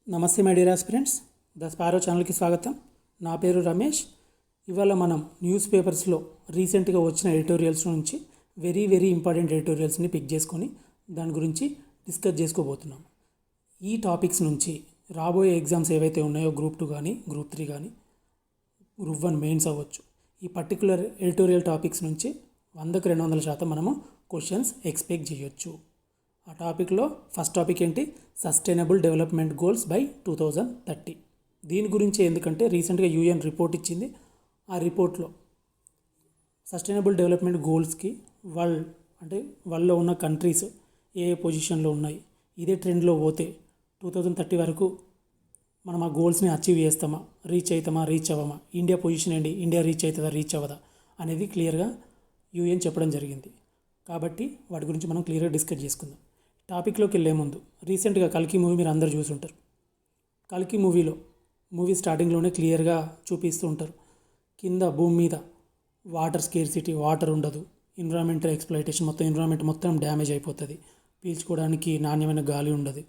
నమస్తే my dear aspirants, the sparrow ఛానల్కి స్వాగతం. నా పేరు రమేష్. ఇవాళ మనం న్యూస్ పేపర్స్లో రీసెంట్గా వచ్చిన ఎడిటోరియల్స్ నుంచి వెరీ ఇంపార్టెంట్ ఎడిటోరియల్స్ని పిక్ చేసుకొని దాని గురించి డిస్కస్ చేసుకోబోతున్నాం. ఈ టాపిక్స్ నుంచి రాబోయే ఎగ్జామ్స్ ఏవైతే ఉన్నాయో గ్రూప్ 2 కానీ గ్రూప్ 3 కానీ గ్రూప్ 1 మెయిన్స్ అవ్వచ్చు, ఈ పర్టికులర్ ఎడిటోరియల్ టాపిక్స్ నుంచి 100కి 200% మనము క్వశ్చన్స్ ఎక్స్పెక్ట్ చేయొచ్చు. ఆ టాపిక్లో ఫస్ట్ టాపిక్ ఏంటి? Sustainable development goals by 2030. దీని గురించి ఎందుకంటే రీసెంట్గా UN రిపోర్ట్ ఇచ్చింది. ఆ రిపోర్ట్లో సస్టైనబుల్ డెవలప్మెంట్ గోల్స్కి వరల్డ్లో ఉన్న కంట్రీస్ ఏ పొజిషన్లో ఉన్నాయి, ఇదే ట్రెండ్లో పోతే 2030 వరకు మనం ఆ గోల్స్ని అచీవ్ చేస్తామా, రీచ్ అవ్వమా, ఇండియా పొజిషన్ ఏంటి, ఇండియా రీచ్ అవుతుందా రీచ్ అవ్వదా అనేది క్లియర్గా UN చెప్పడం జరిగింది. కాబట్టి వాటి గురించి మనం క్లియర్గా డిస్కస్ చేసుకుందాం. టాపిక్లోకి వెళ్ళే ముందు రీసెంట్గా కల్కి మూవీ మీరు అందరూ చూసి ఉంటారు. కల్కి మూవీ స్టార్టింగ్లోనే క్లియర్గా చూపిస్తూ ఉంటారు, కింద భూమి మీద వాటర్ స్కేర్సిటీ, వాటర్ ఉండదు, ఎన్విరాన్మెంటల్ ఎక్స్ప్లాయిటేషన్, ఎన్విరాన్మెంట్ మొత్తం డ్యామేజ్ అయిపోతుంది, పీల్చుకోవడానికి నాణ్యమైన గాలి ఉండదు.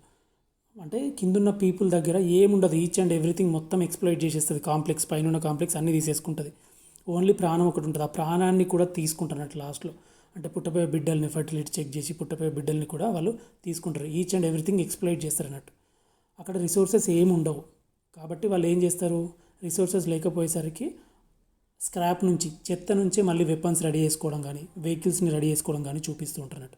అంటే కిందున్న పీపుల్ దగ్గర ఏముండదు, ఈచ్ అండ్ ఎవ్రీథింగ్ మొత్తం ఎక్స్ప్లాయిట్ చేసేస్తుంది. కాంప్లెక్స్ పైన ఉన్న కాంప్లెక్స్ అన్నీ తీసేసుకుంటుంది. ఓన్లీ ప్రాణం ఒకటి ఉంటుంది, ఆ ప్రాణాన్ని కూడా తీసుకుంటున్నట్టు లాస్ట్లో. అంటే పుట్టపోయే బిడ్డల్ని ఫర్టిలిటీ చెక్ చేసి పుట్టపోయే బిడ్డల్ని కూడా వాళ్ళు తీసుకుంటారు. ఈచ్ అండ్ ఎవ్రీథింగ్ ఎక్స్ప్లాయిట్ చేస్తారు అన్నట్టు. అక్కడ రిసోర్సెస్ ఏమి ఉండవు. కాబట్టి వాళ్ళు ఏం చేస్తారు, రిసోర్సెస్ లేకపోయేసరికి స్క్రాప్ నుంచి, చెత్త నుంచే మళ్ళీ వెపన్స్ రెడీ చేసుకోవడం కానీ, వెహికల్స్ని రెడీ చేసుకోవడం కానీ చూపిస్తూ ఉంటున్నట్టు.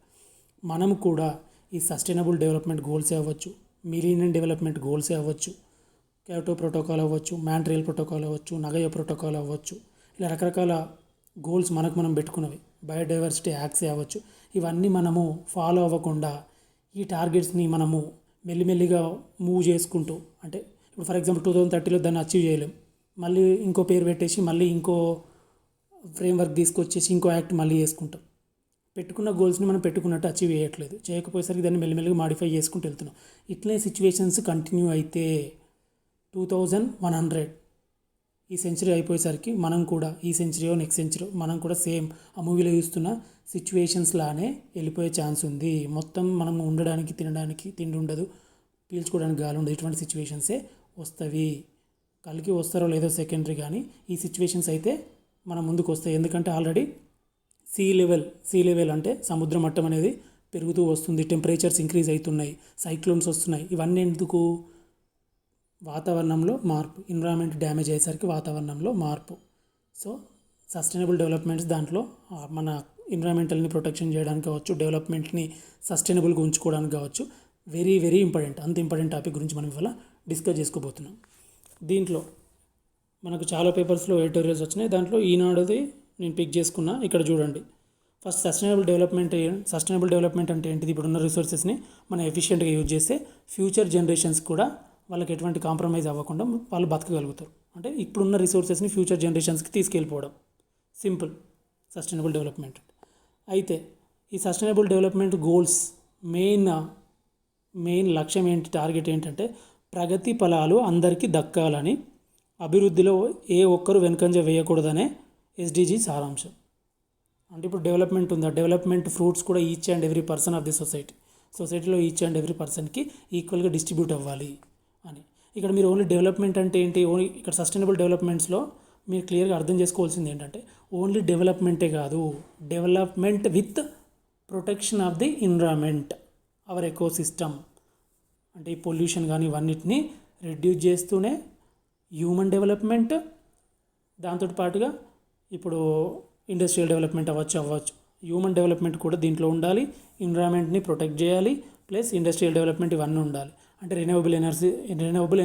మనం కూడా ఈ సస్టైనబుల్ డెవలప్మెంట్ గోల్సే అవ్వచ్చు, మిలీనియం డెవలప్మెంట్ గోల్సే అవ్వచ్చు, క్యోటో ప్రోటోకాల్ అవ్వచ్చు, మాంట్రియల్ ప్రోటోకాల్ అవ్వచ్చు, నగయో ప్రోటోకాల్ అవ్వచ్చు, ఇలా రకరకాల గోల్స్ మనం పెట్టుకున్నవి, బయోడైవర్సిటీ యాక్ట్స్ అవ్వచ్చు, ఇవన్నీ మనము ఫాలో అవ్వకుండా ఈ టార్గెట్స్ని మనము మెల్లిమెల్లిగా మూవ్ చేసుకుంటూ, అంటే ఇప్పుడు ఫర్ ఎగ్జాంపుల్ 2030లో దాన్ని అచీవ్ చేయలేం, మళ్ళీ ఇంకో పేరు పెట్టేసి మళ్ళీ ఇంకో ఫ్రేమ్వర్క్ తీసుకొచ్చేసి ఇంకో యాక్ట్ మళ్ళీ చేసుకుంటాం. పెట్టుకున్న గోల్స్ని మనం పెట్టుకున్నట్టు అచీవ్ చేయట్లేదు, చేయకపోయేసరికి దాన్ని మెల్లిమెల్లిగా మాడిఫై చేసుకుంటూ వెళ్తున్నాం. ఇట్లనే సిచ్యువేషన్స్ కంటిన్యూ అయితే 2100 ఈ సెంచరీ అయిపోయేసరికి మనం కూడా ఈ సెంచరీయో నెక్స్ట్ సెంచరీ మనం కూడా సేమ్ ఆ మూవీలో చూస్తున్న సిచ్యువేషన్స్ లానే వెళ్ళిపోయే ఛాన్స్ ఉంది. మొత్తం మనం ఉండడానికి తినడానికి తిండి ఉండదు, పీల్చుకోవడానికి గాలి ఉండదు, ఇటువంటి సిచ్యువేషన్సే వస్తాయి. కలికి వస్తారో లేదో సెకండరీ, కానీ ఈ సిచ్యువేషన్స్ అయితే మన ముందుకు వస్తాయి. ఎందుకంటే ఆల్రెడీ సీ లెవెల్ అంటే సముద్ర మట్టం అనేది పెరుగుతూ వస్తుంది, టెంపరేచర్స్ ఇంక్రీజ్ అవుతున్నాయి, సైక్లోన్స్ వస్తున్నాయి. ఇవన్నీ ఎందుకు? వాతావరణంలో మార్పు, ఎన్విరాన్మెంట్ డ్యామేజ్ అయ్యేసరికి వాతావరణంలో మార్పు. సో సస్టైనబుల్ డెవలప్మెంట్స్ దాంట్లో మన ఎన్విరాన్మెంటల్ని ప్రొటెక్షన్ చేయడానికి కావచ్చు, డెవలప్మెంట్ని సస్టైనబుల్గా ఉంచుకోవడానికి కావచ్చు, వెరీ ఇంపార్టెంట్. అంత ఇంపార్టెంట్ టాపిక్ గురించి మనం ఇవాళ డిస్కస్ చేసుకోబోతున్నాం. దీంట్లో మనకు చాలా పేపర్స్లో ఎడిటోరియల్స్ వచ్చినాయి. దాంట్లో ఈనాడుది నేను పిక్ చేసుకున్నా. ఇక్కడ చూడండి, ఫస్ట్ సస్టైనబుల్ డెవలప్మెంట్ అంటే ఏంటిది? ఇప్పుడున్న రిసోర్సెస్ని మనం ఎఫిషియెంట్గా యూజ్ చేస్తే ఫ్యూచర్ జనరేషన్స్ కూడా వాళ్ళకి ఎటువంటి కాంప్రమైజ్ అవ్వకుండా వాళ్ళు బతకగలుగుతారు. అంటే ఇప్పుడున్న రిసోర్సెస్ని ఫ్యూచర్ జనరేషన్స్కి తీసుకెళ్ళిపోవడం, సింపుల్ సస్టైనబుల్ డెవలప్మెంట్. అయితే ఈ సస్టైనబుల్ డెవలప్మెంట్ గోల్స్ మెయిన్ లక్ష్యం ఏంటి, టార్గెట్ ఏంటంటే ప్రగతి ఫలాలు అందరికీ దక్కాలని, అభివృద్ధిలో ఏ ఒక్కరు వెనుకంజ వేయకూడదనే SDG సారాంశం. అంటే ఇప్పుడు డెవలప్మెంట్ ఉందా, డెవలప్మెంట్ ఫ్రూట్స్ కూడా each and every person of the సొసైటీలో ఈచ్ అండ్ ఎవ్రీ పర్సన్కి ఈక్వల్గా డిస్ట్రిబ్యూట్ అవ్వాలి అని. ఇక్కడ మీరు ఓన్లీ డెవలప్మెంట్ అంటే ఏంటి, ఇక్కడ సస్టైనబుల్ డెవలప్మెంట్స్లో మీరు క్లియర్గా అర్థం చేసుకోవాల్సింది ఏంటంటే ఓన్లీ డెవలప్మెంటే కాదు, development with protection of the environment, our ecosystem. అంటే ఈ పొల్యూషన్ కానీ ఇవన్నిటిని రెడ్యూస్ చేస్తూనే హ్యూమన్ డెవలప్మెంట్, దాంతో పాటుగా ఇప్పుడు ఇండస్ట్రియల్ డెవలప్మెంట్ అవ్వచ్చు, హ్యూమన్ డెవలప్మెంట్ కూడా దీంట్లో ఉండాలి, ఎన్విరాన్మెంట్ని ప్రొటెక్ట్ చేయాలి, ప్లస్ ఇండస్ట్రియల్ డెవలప్మెంట్ ఇవన్నీ ఉండాలి. అంటే రెన్యూవబుల్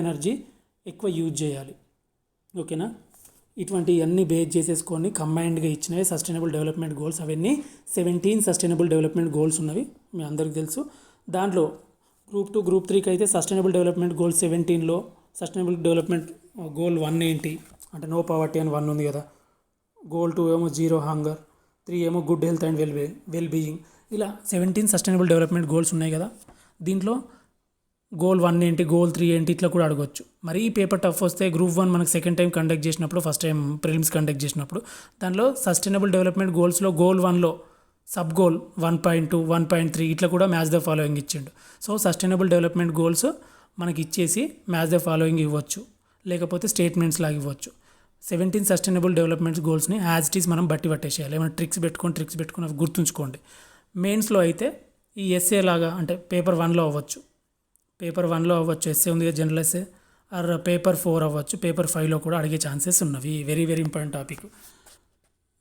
ఎనర్జీ ఎక్కువ యూజ్ చేయాలి. ఓకేనా? ఇటువంటి అన్నీ బేస్ చేసేసుకొని కంబైన్డ్గా ఇచ్చినవి సస్టైనబుల్ డెవలప్మెంట్ గోల్స్. అవన్నీ 17 సస్టైనబుల్ డెవలప్మెంట్ గోల్స్ ఉన్నవి, మీ అందరికీ తెలుసు. దాంట్లో గ్రూప్ 2 గ్రూప్ 3కి అయితే సస్టైనబుల్ డెవలప్మెంట్ గోల్ 17లో సస్టైనబుల్ డెవలప్మెంట్ గోల్ 1 ఏంటి అంటే నో పావర్టీ అని 1 ఉంది కదా, గోల్ 2 ఏమో 0 హంగర్, 3 ఏమో good health and well being. ఇలా 17 సస్టైనబుల్ డెవలప్మెంట్ గోల్స్ ఉన్నాయి కదా. దీంట్లో గోల్ 1 ఏంటి, గోల్ 3 ఏంటి, ఇట్లా కూడా అడగవచ్చు. మరి ఈ పేపర్ టఫ్ వస్తే గ్రూప్ 1 మనకు సెకండ్ టైం కండక్ట్ చేసినప్పుడు, ఫస్ట్ టైం ప్రిలిమ్స్ కండక్ట్ చేసినప్పుడు దానిలో సస్టైనబుల్ డెవలప్మెంట్ గోల్స్లో గోల్ 1లో సబ్ గోల్ 1.2, 1.3 ఇట్లా కూడా మ్యాచ్ ద ఫాలోయింగ్ ఇచ్చిండు. సో సస్టైనబుల్ డెవలప్మెంట్ గోల్స్ మనకి ఇచ్చేసి మ్యాచ్ ద ఫాలోయింగ్ ఇవ్వచ్చు, లేకపోతే స్టేట్మెంట్స్ లాగా ఇవ్వచ్చు. 17 సస్టైనబుల్ డెవలప్మెంట్ గోల్స్ని యాజ్ ఇట్ ఈస్ మనం బట్టి పట్టేసేయాలి. ఏమైనా ట్రిక్స్ పెట్టుకొని అవి గుర్తుంచుకోండి. మెయిన్స్లో అయితే ఈ ఎస్ఏ లాగా అంటే పేపర్ 1లో అవ్వచ్చు, ఎస్ఏ ఉంది కదా జనరల్ ఎస్ఏ, ఆర్ పేపర్ 4 అవ్వచ్చు, పేపర్ 5లో కూడా అడిగే ఛాన్సెస్ ఉన్నవి. Very very important topic.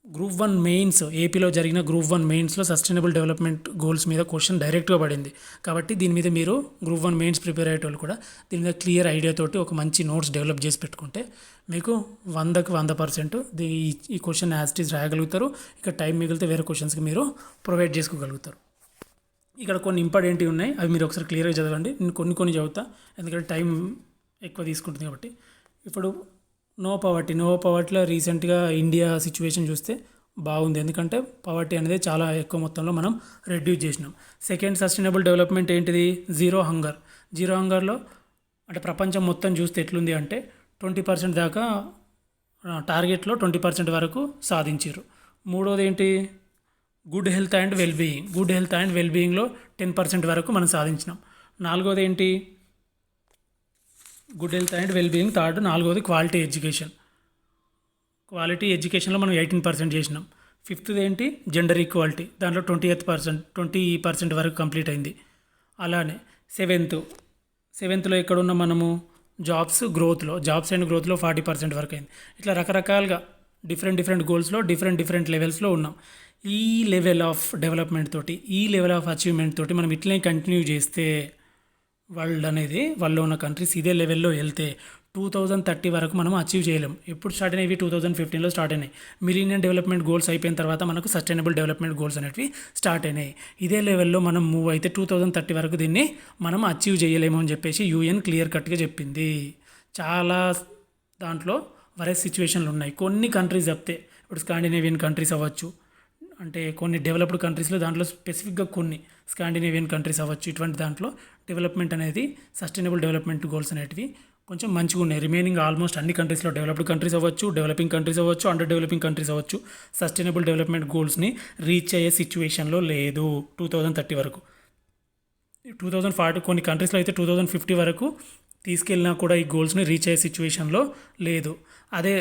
Group 1 mains, ఏపీలో జరిగిన గ్రూప్ 1 మెయిన్స్లో సస్టైనబుల్ డెవలప్మెంట్ గోల్స్ మీద క్వశ్చన్ డైరెక్ట్గా పడింది. కాబట్టి దీని మీద మీరు గ్రూప్ 1 మెయిన్స్ ప్రిపేర్ అయ్యేటోళ్ళు కూడా దీని మీద క్లియర్ ఐడియాతోటి ఒక మంచి నోట్స్ డెవలప్ చేసి పెట్టుకుంటే మీకు 100కి 100% ఈ క్వశ్చన్ యాజ్ ఇట్ ఈస్ రాయగలుగుతారు. ఇక టైం మిగిలితే వేరే క్వశ్చన్స్కి మీరు ప్రొవైడ్ చేసుకోగలుగుతారు. ఇక్కడ కొన్ని ఇంపార్టెంట్వి ఉన్నాయి, అవి మీరు ఒకసారి క్లియర్గా చదవండి. నేను కొన్ని చదువుతా, ఎందుకంటే టైం ఎక్కువ తీసుకుంటుంది కాబట్టి. ఇప్పుడు నో పవర్టీలో రీసెంట్గా ఇండియా సిచ్యువేషన్ చూస్తే బాగుంది, ఎందుకంటే పవర్టీ అనేది చాలా ఎక్కువ మొత్తంలో మనం రెడ్యూస్ చేసినాం. సెకండ్ సస్టైనబుల్ డెవలప్మెంట్ ఏంటిది? జీరో హంగర్లో అంటే ప్రపంచం మొత్తం చూస్తే ఎట్లుంది అంటే 20% దాకా టార్గెట్లో 20% వరకు సాధించారు. మూడోది ఏంటి? గుడ్ హెల్త్ అండ్ వెల్బీయింగ్లో 10% వరకు మనం సాధించినాం. నాలుగోది ఏంటి? Good health and wellbeing. నాలుగోది క్వాలిటీ ఎడ్యుకేషన్లో మనం 18% చేసినాం. ఫిఫ్త్ది ఏంటి? జెండర్ ఈక్వాలిటీ, దాంట్లో 20% వరకు కంప్లీట్ అయింది. అలానే సెవెంత్లో ఎక్కడున్న మనము జాబ్స్ అండ్ గ్రోత్లో 40% వరకు అయింది. ఇట్లా రకరకాలుగా డిఫరెంట్ గోల్స్లో డిఫరెంట్ లెవెల్స్లో ఉన్నాం. ఈ లెవెల్ ఆఫ్ డెవలప్మెంట్ తోటి, ఈ లెవెల్ ఆఫ్ అచీవ్మెంట్ తోటి మనం ఇట్లనే కంటిన్యూ చేస్తే వరల్డ్లో ఉన్న కంట్రీస్ ఇదే లెవెల్లో వెళ్తే 2030 వరకు మనం అచీవ్ చేయలేం. ఎప్పుడు స్టార్ట్ అయినవి? 2015లో స్టార్ట్ అయినాయి. మిలీనియం డెవలప్మెంట్ గోల్స్ అయిపోయిన తర్వాత మనకు సస్టైనబుల్ డెవలప్మెంట్ గోల్స్ అనేవి స్టార్ట్ అయినాయి. ఇదే లెవెల్లో మనం మూవ్ అయితే 2030 వరకు దీన్ని మనం అచీవ్ చేయలేము అని చెప్పేసి యూఎన్ క్లియర్ కట్గా చెప్పింది. చాలా దాంట్లో వరస్ సిచ్యువేషన్లు ఉన్నాయి. కొన్ని కంట్రీస్ చెప్తే ఇప్పుడు స్కాండినేవియన్ కంట్రీస్ అవ్వచ్చు, అంటే కొన్ని డెవలప్డ్ కంట్రీస్లో దాంట్లో స్పెసిఫిక్గా కొన్ని స్కాండినేవియన్ కంట్రీస్ అవ్వచ్చు, ఇటువంటి దాంట్లో డెవలప్మెంట్ అనేది సస్టైనబుల్ డెవలప్మెంట్ గోల్స్ అనేటివి కొంచెం మంచిగా ఉన్నాయి. రిమైనింగ్ ఆల్మోస్ట్ అన్ని కంట్రీస్లో డెవలప్డ్ కంట్రీస్ అవ్వచ్చు, డెవలపింగ్ కంట్రీస్ అవ్వచ్చు, అండర్ డెవలపింగ్ కంట్రీస్ అవ్వచ్చు, సస్టైనబుల్ డెవలప్మెంట్ గోల్స్ని రీచ్ అయ్యే సిచ్యువేషన్లో లేదు 2030 వరకు. 2040 కొన్ని కంట్రీస్లో అయితే 2050 వరకు తీసుకెళ్ళినా కూడా ఈ గోల్స్ని రీచ్ అయ్యే సిచ్యువేషన్లో లేదు. అదే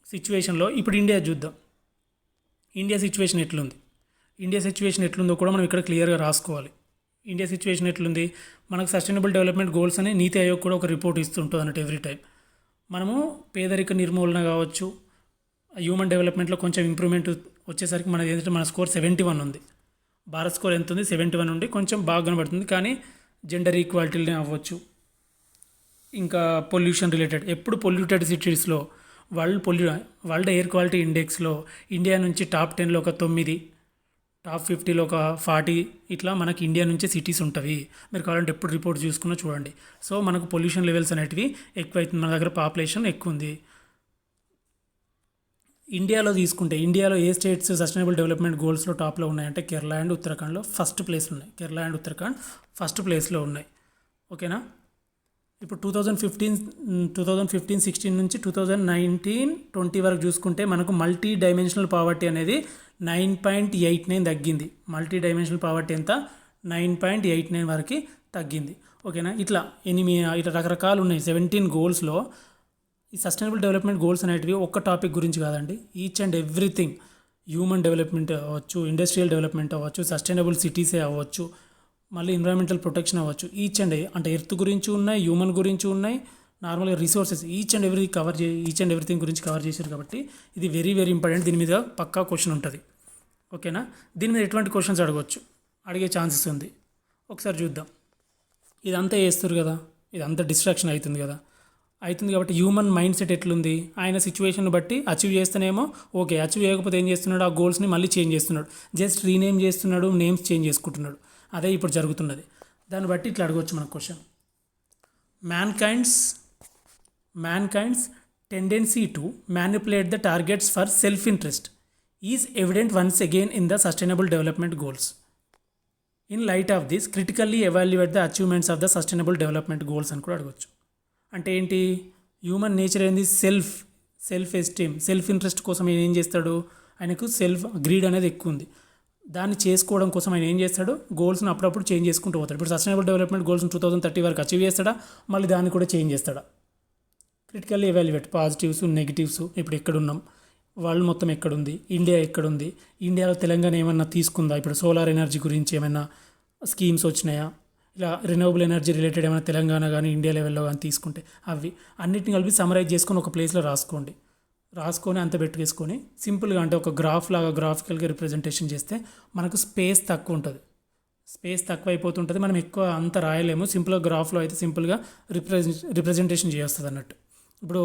సిచ్యువేషన్లో ఇప్పుడు ఇండియా చూద్దాం. ఇండియా సిచ్యువేషన్ ఎట్లుందో కూడా మనం ఇక్కడ క్లియర్గా రాసుకోవాలి. ఇండియా సిచ్యువేషన్ ఎట్లుంది? మనకు సస్టైనబుల్ డెవలప్మెంట్ గోల్స్ అని నీతి ఆయోగ్ కూడా ఒక రిపోర్ట్ ఇస్తుంటుంది అన్నట్టు ఎవ్రీ టైం. మనము పేదరిక నిర్మూలన కావచ్చు, హ్యూమన్ డెవలప్మెంట్లో కొంచెం ఇంప్రూవ్మెంట్ వచ్చేసరికి మన స్కోర్ 71 ఉంది. భారత్ స్కోర్ ఎంత ఉంది? 71 ఉండి కొంచెం బాగా కనబడుతుంది. కానీ జెండర్ ఈక్వాలిటీనే అవ్వచ్చు, ఇంకా పొల్యూషన్ రిలేటెడ్, ఎప్పుడు పొల్యూటెడ్ సిటీస్లో వరల్డ్ ఎయిర్ క్వాలిటీ ఇండెక్స్లో ఇండియా నుంచి టాప్ 10లో ఒక 9, టాప్ 50లో ఒక 40, ఇట్లా మనకి ఇండియా నుంచే సిటీస్ ఉంటవి. మీరు కావాలంటే ఎప్పుడు రిపోర్ట్ చూసుకున్నా చూడండి. సో మనకు పొల్యూషన్ లెవెల్స్ అనేటివి ఎక్కువైతుంది, మన దగ్గర పాపులేషన్ ఎక్కువ ఉంది. ఇండియాలో తీసుకుంటే ఇండియాలో ఏ స్టేట్స్ సస్టైనబుల్ డెవలప్మెంట్ గోల్స్లో టాప్లో ఉన్నాయంటే కేరళ అండ్ ఉత్తరాఖండ్లో ఫస్ట్ ప్లేస్లో ఉన్నాయి. ఓకేనా? ఇప్పుడు 2015-16 నుంచి 2019-20 వరకు చూసుకుంటే మనకు మల్టీ డైమెన్షనల్ పావర్టీ అనేది 9.89 తగ్గింది. మల్టీ డైమెన్షనల్ పావర్టీ ఎంత? 9.89 వరకు తగ్గింది. ఓకేనా? ఇట్లా రకరకాలు ఉన్నాయి. 17 గోల్స్లో ఈ సస్టైనబుల్ డెవలప్మెంట్ గోల్స్ అనేటివి ఒక్క టాపిక్ గురించి కాదండి. Each and everything, human development అవ్వచ్చు, ఇండస్ట్రియల్ డెవలప్మెంట్ అవ్వచ్చు, సస్టైనబుల్ సిటీసే అవ్వచ్చు, మళ్ళీ ఎన్విరాన్మెంటల్ ప్రొటెక్షన్ అవ్వచ్చు, ఈచ్ అండ్ అంటే ఎర్త్ గురించి ఉన్నాయి, హ్యూమన్ గురించి ఉన్నాయి, నార్మల్గా రిసోర్సెస్ ఈచ్ అండ్ ఎవ్రీథింగ్ గురించి కవర్ చేశారు. కాబట్టి ఇది వెరీ వెరీ ఇంపార్టెంట్. దీని మీద పక్కా క్వశ్చన్ ఉంటుంది. ఓకేనా? దీని మీద ఎటువంటి క్వశ్చన్స్ అడిగే ఛాన్సెస్ ఉంది. ఒకసారి చూద్దాం. ఇదంతా చేస్తారు కదా, ఇదంతా డిస్ట్రాక్షన్ అవుతుంది కాబట్టి హ్యూమన్ మైండ్ సెట్ ఎట్లుంది? ఆయన సిచ్యువేషన్ బట్టి అచీవ్ చేస్తేనేమో ఓకే, అచీవ్ చేయకపోతే ఏం చేస్తున్నాడు? ఆ గోల్స్ని మళ్ళీ చేంజ్ చేస్తున్నాడు, జస్ట్ రీనేమ్ చేస్తున్నాడు, నేమ్స్ చేంజ్ చేసుకుంటున్నాడు. అదే ఇప్పుడు జరుగుతున్నది. దాన్ని బట్టి ఇట్లా అడగవచ్చు మన question. Mankind's tendency to manipulate the targets for self interest is evident once again in the sustainable development goals. In light of this critically evaluate the achievements of the sustainable development goals అని కూడా అడగవచ్చు. అంటే ఏంటి? Human nature ఏంది? Self esteem, self interest కోసం ఏం చేస్తాడు? ఆయనకు గ్రీడ్ అనేది ఎక్కువ ఉంది. దాన్ని చేసుకోవడం కోసం ఆయన ఏం చేస్తాడు, గోల్స్ని అప్పుడప్పుడు చేంజ్ చేసుకుంటూ పోతాడు. ఇప్పుడు సస్టైనబుల్ డెవలప్మెంట్ గోల్స్ని 2030 వరకు అచీవ్ చేస్తాడా, మళ్ళీ దాన్ని కూడా చేంజ్ చేస్తాడా? Critically evaluate positives negatives. ఇప్పుడు ఎక్కడున్నాం, వరల్డ్ మొత్తం ఎక్కడుంది, ఇండియా ఎక్కడుంది, ఇండియాలో తెలంగాణ ఏమన్నా తీసుకుందా, ఇప్పుడు సోలార్ ఎనర్జీ గురించి ఏమైనా స్కీమ్స్ వచ్చినాయా, ఇలా రినూవబుల్ ఎనర్జీ రిలేటెడ్ ఏమైనా తెలంగాణ కానీ ఇండియా లెవెల్లో కానీ తీసుకుంటే అవి అన్నిటిని కలిపి సమరైజ్ చేసుకొని ఒక ప్లేస్లో రాసుకొని అంత పెట్టుకేసుకొని సింపుల్గా అంటే ఒక గ్రాఫ్ లాగా గ్రాఫికల్గా రిప్రజెంటేషన్ చేస్తే మనకు స్పేస్ తక్కువ ఉంటుంది. స్పేస్ తక్కువ అయిపోతుంటుంది, మనం ఎక్కువ అంత రాయలేము. సింపుల్గా గ్రాఫ్లో అయితే సింపుల్గా రిప్రజెంటేషన్ చేస్తుంది అన్నట్టు. ఇప్పుడు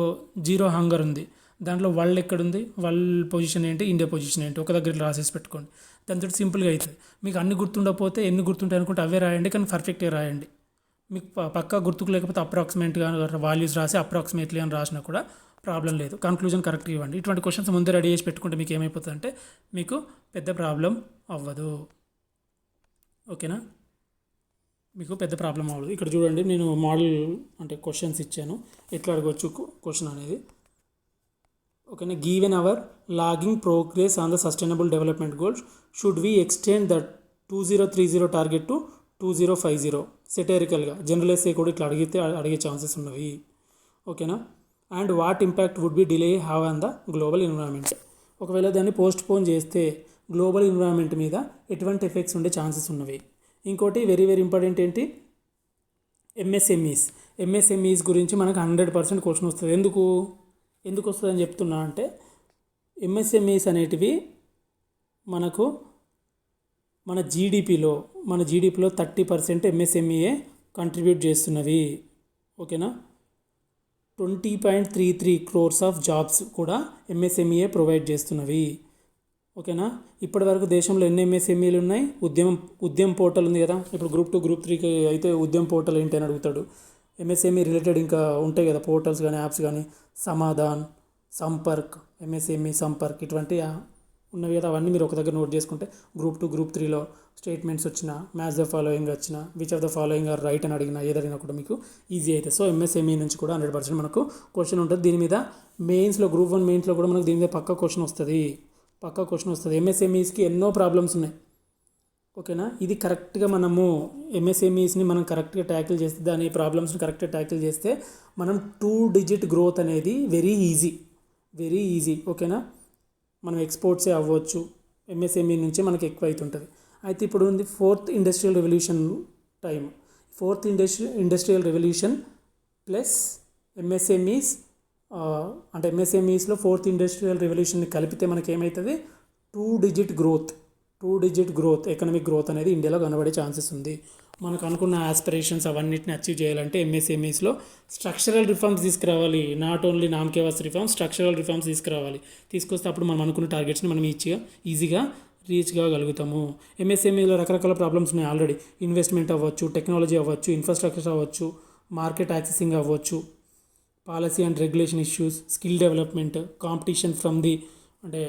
జీరో హంగర్ ఉంది, దాంట్లో వరల్డ్ ఎక్కడుంది, వరల్డ్ పొజిషన్ ఏంటి, ఇండియా పొజిషన్ ఏంటి, ఒక దగ్గర రాసేసి పెట్టుకోండి. దాంతో సింపుల్గా అవుతుంది. మీకు అన్ని గుర్తుండకపోతే ఎన్ని గుర్తుంటాయి అనుకుంటే అవే రాయండి, కానీ పర్ఫెక్ట్గా రాయండి. మీకు పక్కా గుర్తుకు లేకపోతే అప్రాక్సిమేట్గా వాల్యూస్ రాసి అప్రాక్సిమేట్లీ అని రాసినా కూడా ప్రాబ్లం లేదు. కన్క్లూజన్ కరెక్ట్గా ఇవ్వండి. ఇటువంటి క్వశ్చన్స్ ముందే రెడీ చేసి పెట్టుకుంటే మీకు ఏమైపోతుందంటే మీకు పెద్ద ప్రాబ్లం అవ్వదు. ఓకేనా, మీకు పెద్ద ప్రాబ్లం అవ్వదు. ఇక్కడ చూడండి, నేను మోడల్ అంటే క్వశ్చన్స్ ఇచ్చాను, ఎట్లా అడగవచ్చు క్వశ్చన్ అనేది. ఓకేనా, given our lagging progress on the sustainable development goals should we extend the 2030 target to 2050? సెటరికల్గా జనరలైజ్ కూడా ఇట్లా అడిగే ఛాన్సెస్ ఉన్నవి. ఓకేనా, and what impact would be delay have on the global environment? ఒకవేళ దాన్ని పోస్ట్ పోన్ చేస్తే గ్లోబల్ ఎన్విరాన్మెంట్ మీద ఎటువంటి ఎఫెక్ట్స్ ఉండే ఛాన్సెస్ ఉన్నవి. ఇంకోటి వెరీ వెరీ ఇంపార్టెంట్ ఏంటి, ఎంఎస్ఎంఈస్ గురించి మనకు 100% క్వశ్చన్ వస్తుంది. ఎందుకు వస్తుందని చెప్తున్నా అంటే ఎంఎస్ఎంఈస్ అనేటివి మనకు మన జీడిపిలో 30% ఎంఎస్ఎంఈఏ కంట్రిబ్యూట్ చేస్తున్నవి. ఓకేనా, 20.33 crores ఆఫ్ జాబ్స్ కూడా ఎంఎస్ఎంఈఏ ప్రొవైడ్ చేస్తున్నవి. ఓకేనా, ఇప్పటి వరకు దేశంలో ఎన్ని ఎంఎస్ఎంఈలు ఉన్నాయి? ఉద్యమ్ పోర్టల్ ఉంది కదా, ఇప్పుడు గ్రూప్ 2 గ్రూప్ 3కి అయితే ఉద్యమ్ పోర్టల్ ఏంటి అని అడుగుతాడు. ఎంఎస్ఎంఈ రిలేటెడ్ ఇంకా ఉంటాయి కదా పోర్టల్స్ కానీ యాప్స్ కానీ, సమాధాన్, సంపర్క్, ఎంఎస్ఎంఈ సంపర్క్ ఇటువంటి ఉన్నవి కదా. అవన్నీ మీరు ఒక దగ్గర నోట్ చేసుకుంటే గ్రూప్ 2 గ్రూప్ 3లో స్టేట్మెంట్స్ వచ్చిన, మ్యాచ్ ద ఫాలోయింగ్ వచ్చిన, which of the following are right అని అడిగినా ఏదైనా కూడా మీకు ఈజీ అవుతుంది. సో ఎంఎస్ఎంఈ నుంచి కూడా 100% మనకు క్వశ్చన్ ఉంటుంది. దీని మీద మెయిన్స్లో గ్రూప్ 1 మెయిన్స్లో కూడా మనకు దీని మీద పక్కా క్వశ్చన్ వస్తుంది. ఎంఎస్ఎంఈస్కి ఎన్నో ప్రాబ్లమ్స్ ఉన్నాయి. ఓకేనా, ఇది కరెక్ట్గా మనము ఎంఎస్ఎంఈస్ని మనం కరెక్ట్గా ట్యాకిల్ చేస్తే, దాని ప్రాబ్లమ్స్ని కరెక్ట్గా ట్యాకిల్ చేస్తే మనం 2 digit గ్రోత్ అనేది వెరీ ఈజీ. ఓకేనా, మనం ఎక్స్పోర్ట్సే అవ్వచ్చు, ఎంఎస్ఎంఈ నుంచే మనకి ఎక్కువ అవుతుంటుంది. అయితే ఇప్పుడు ఉంది 4th industrial revolution time. 4th industrial revolution plus MSMEs అంటే ఎంఎస్ఎంఈస్లో 4th ఇండస్ట్రియల్ రెవల్యూషన్ని కలిపితే మనకి ఏమవుతుంది, 2 digit గ్రోత్ ఎకనామిక్ గ్రోత్ అనేది ఇండియాలో కనబడే ఛాన్సెస్ ఉంది. మనకు అనుకున్న ఆస్పిరేషన్స్ అవన్నిటిని అచీవ్ చేయాలంటే ఎంఎస్ఎంఈస్లో స్ట్రక్చరల్ రిఫార్మ్స్ తీసుకురావాలి. నాట్ ఓన్లీ నామకేవాస్ రిఫార్మ్స్, స్ట్రక్చరల్ రిఫార్మ్స్ తీసుకొస్తే అప్పుడు మనం అనుకున్న టార్గెట్స్ని మనం ఈజీగా రీచ్ కాగలుగుతాము. ఎంఎస్ఎంఈలో రకరకాల ప్రాబ్లమ్స్ ఉన్నాయి ఆల్రెడీ. ఇన్వెస్ట్మెంట్ అవ్వచ్చు, టెక్నాలజీ అవ్వచ్చు, ఇన్ఫ్రాస్ట్రక్చర్ అవ్వచ్చు, మార్కెట్ యాక్సెసింగ్ అవ్వచ్చు, policy and regulation issues, skill development, competition from the అంటే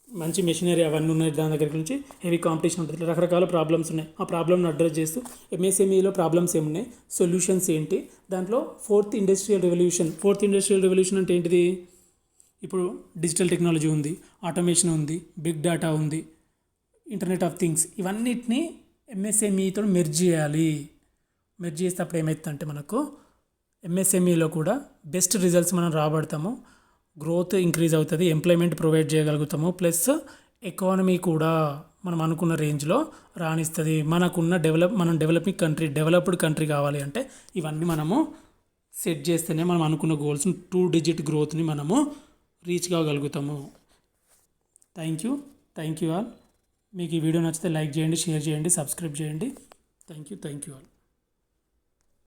మంచి మెషినరీ అవన్నీ ఉన్నాయి, దాని దగ్గర నుంచి హెవీ కాంపిటీషన్ ఉంటుంది. రకరకాల ప్రాబ్లమ్స్ ఉన్నాయి. ఆ ప్రాబ్లమ్ని అడ్రస్ చేస్తూ ఎంఎస్ఎంఈలో ప్రాబ్లమ్స్ ఏమున్నాయి, సొల్యూషన్స్ ఏంటి, దాంట్లో 4th ఇండస్ట్రియల్ రెవల్యూషన్ అంటే ఏంటిది, ఇప్పుడు డిజిటల్ టెక్నాలజీ ఉంది, ఆటోమేషన్ ఉంది, బిగ్ డేటా ఉంది, ఇంటర్నెట్ ఆఫ్ థింగ్స్, ఇవన్నిటిని ఎంఎస్ఎంఈతో మెర్జ్ చేస్తే అప్పుడు ఏమవుతుందంటే మనకు ఎంఎస్ఎంఈలో కూడా బెస్ట్ రిజల్ట్స్ మనం రాబడతాము, గ్రోత్ ఇంక్రీజ్ అవుతుంది, ఎంప్లాయ్మెంట్ ప్రొవైడ్ చేయగలుగుతాము, ప్లస్ ఎకానమీ కూడా మనం అనుకున్న రేంజ్లో రాణిస్తుంది. మనం డెవలప్డ్ కంట్రీ కావాలి అంటే ఇవన్నీ మనము సెట్ చేస్తేనే మనం అనుకున్న గోల్స్ని 2 digit గ్రోత్ని మనము రీచ్ కాగలుగుతాము. Thank you all. మీకు ఈ వీడియో నచ్చితే లైక్ చేయండి, షేర్ చేయండి, సబ్స్క్రైబ్ చేయండి. Thank you all.